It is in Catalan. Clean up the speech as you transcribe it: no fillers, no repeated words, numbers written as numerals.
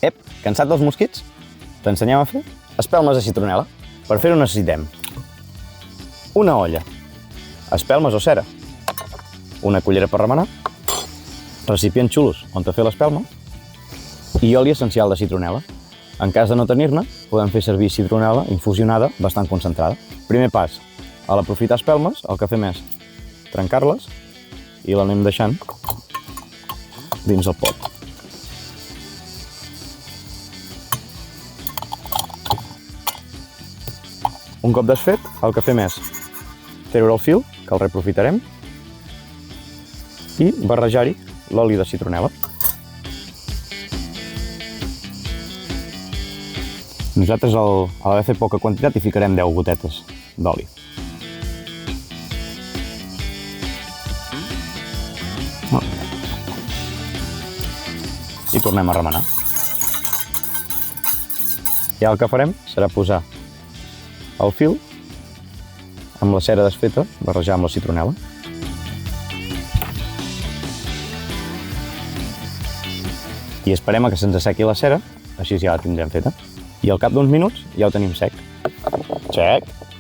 Ep, cansat dels mosquits? T'ensenyem a fer espelmes de citronel·la. Per fer-ho necessitem una olla, espelmes o cera, una cullera per remenar, recipient xulos on fer l'espelma i oli essencial de citronel·la. En cas de no tenir-ne, podem fer servir citronel·la infusionada bastant concentrada. Primer pas, a l'aprofitar espelmes, el que fem és trencar-les i l'anem deixant dins el pot. Un cop desfet, el que fem és treure el fil, que el reaprofitarem, i barrejar-hi l'oli de citronel·la. Nosaltres a l'haver fet poca quantitat hi ficarem 10 gotetes d'oli. I tornem a remenar. I el que farem serà posar el fil amb la cera desfeta, barrejar amb la citronel·la. I esperem que se'ns assequi la cera, així ja la tindrem feta. I al cap d'uns minuts ja ho tenim sec. Check!